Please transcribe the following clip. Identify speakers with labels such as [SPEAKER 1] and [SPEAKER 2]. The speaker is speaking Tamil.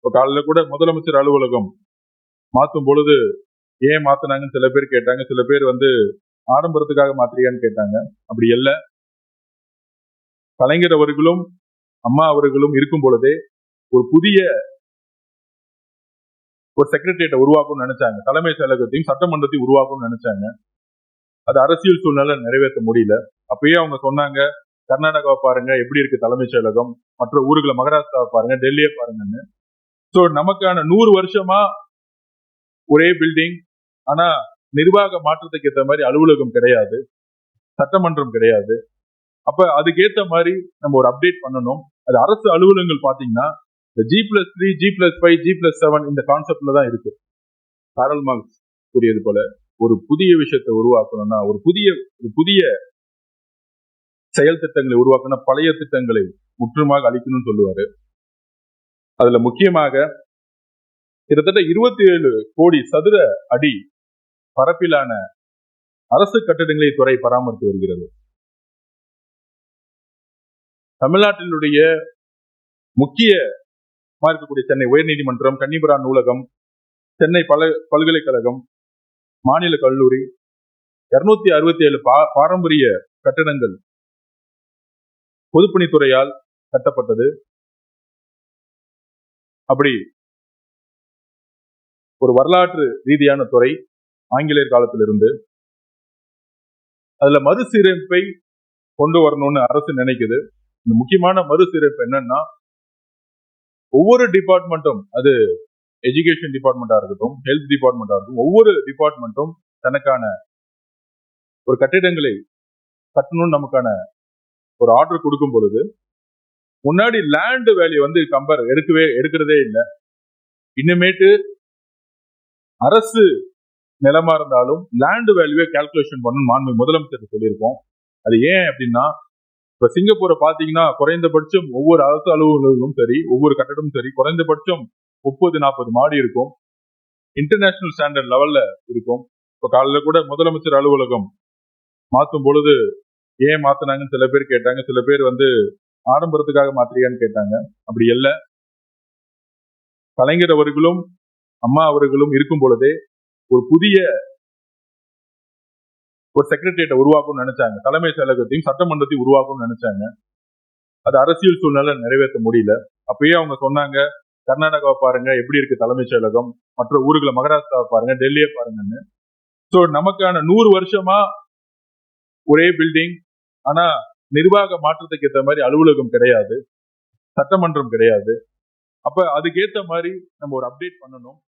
[SPEAKER 1] இப்ப காலையில கூட முதலமைச்சர் அலுவலகம் மாத்தும் பொழுது ஏன் மாத்தினாங்கன்னு சில பேர் கேட்டாங்க. சில பேர் ஆடம்பரத்துக்காக மாத்திரியான்னு கேட்டாங்க. அப்படி இல்ல, கலைஞர் அவர்களும் அம்மா அவர்களும் இருக்கும் பொழுதே ஒரு புதிய செக்ரட்டரியேட்டை உருவாக்கும்னு நினைச்சாங்க. தலைமை செயலகத்தையும் சட்டமன்றத்தையும் உருவாக்கும்னு நினைச்சாங்க. அது அரசியல் சூழ்நிலை நிறைவேற்ற முடியல. அப்பயே அவங்க சொன்னாங்க, கர்நாடகாவை பாருங்க எப்படி இருக்கு தலைமைச் செயலகம், மற்ற ஊர்களை மகாராஷ்டிராவை பாருங்க, டெல்லியை பாருங்கன்னு. சோ நமக்கான 100 வருஷமா ஒரே பில்டிங், ஆனா நிர்வாக மாற்றத்துக்கு ஏற்ற மாதிரி அலுவலகம் கிடையாது, சட்டமன்றம் கிடையாது. அப்ப அதுக்கேற்ற மாதிரி நம்ம ஒரு அப்டேட் பண்ணணும். அது அரசு அலுவலகங்கள் பாத்தீங்கன்னா இந்த G+3, G+5, G+7 இந்த கான்செப்ட்ல தான் இருக்கு. காரல் மார்க்ஸ் கூறியது போல ஒரு புதிய விஷயத்தை உருவாக்கணும்னா, ஒரு புதிய செயல் திட்டங்களை உருவாக்கணும், பழைய திட்டங்களை முற்றுமாக அழிக்கணும்னு சொல்லுவாரு. அதுல முக்கியமாக கிட்டத்தட்ட 27 கோடி சதுர அடி பரப்பிலான அரசு கட்டிடங்களை துறை பராமரித்து வருகிறது. தமிழ்நாட்டினுடைய முக்கிய இருக்கக்கூடிய சென்னை உயர்நீதிமன்றம், கன்னிபுரா நூலகம், சென்னை பல்கலைக்கழகம், மாநில கல்லூரி, 267 பாரம்பரிய கட்டடங்கள் பொதுப்பணித்துறையால் கட்டப்பட்டது. அப்படி ஒரு வரலாற்று ரீதியான துறை ஆங்கிலேயர் காலத்திலிருந்து. அதுல மறுசீரமைப்பை கொண்டு வரணும்னு அரசு நினைக்குது. இந்த முக்கியமான மறுசீரமைப்பு என்னன்னா, ஒவ்வொரு டிபார்ட்மெண்ட்டும், அது எஜுகேஷன் டிபார்ட்மெண்டா இருக்கட்டும், ஹெல்த் டிபார்ட்மெண்டா இருக்கட்டும், ஒவ்வொரு டிபார்ட்மெண்ட்டும் தனக்கான ஒரு கட்டிடங்களை கட்டணும்னு நமக்கான ஒரு ஆர்டர் கொடுக்கும் பொழுது, முன்னாடி லேண்ட் வேல்யூ கம்பேர் எடுக்கிறதே இல்லை. இனிமேட்டு அரசு நிலமா இருந்தாலும் லேண்ட் வேல்யூவை கால்குலேஷன் பண்ணணும் மாண்பு முதலமைச்சர் சொல்லியிருக்கோம். அது ஏன் அப்படின்னா, இப்ப சிங்கப்பூரை பாத்தீங்கன்னா குறைந்தபட்சம் ஒவ்வொரு அரசு அலுவலகங்களும் சரி, ஒவ்வொரு கட்டடமும் சரி, குறைந்தபட்சம் 30-40 மாடி இருக்கும். இன்டர்நேஷனல் ஸ்டாண்டர்ட் லெவல்ல இருக்கும். இப்ப காலையில கூட முதலமைச்சர் அலுவலகம் மாத்தும் பொழுது ஏன் மாத்தினாங்கன்னு சில பேர் கேட்டாங்க. சில பேர் ஆடம்பரத்துக்காக மாத்திரியான்னு கேட்டாங்க. அப்படி இல்ல, கலைஞர் அவர்களும் அம்மா அவர்களும் இருக்கும் பொழுதே ஒரு புதிய செக்ரட்டரியேட்டை உருவாக்கும்னு நினைச்சாங்க. தலைமை செயலகத்தையும் சட்டமன்றத்தையும் உருவாக்கும்னு நினைச்சாங்க. அது அரசியல் சூழ்நிலை நிறைவேற்ற முடியல. அப்பயே அவங்க சொன்னாங்க, கர்நாடகாவை பாருங்க எப்படி இருக்கு தலைமைச் செயலகம், மற்ற ஊர்களை மகாராஷ்டிராவை பாருங்க, டெல்லியை பாருங்கன்னு. சோ நமக்கான 100 வருஷமா ஒரே பில்டிங், ஆனா நிர்வாக மாற்றத்துக்கு ஏற்ற மாதிரி அலுவலகம் கிடையாது, சட்டமன்றம் கிடையாது. அப்ப அதுக்கேற்ற மாதிரி நம்ம ஒரு அப்டேட் பண்ணணும்.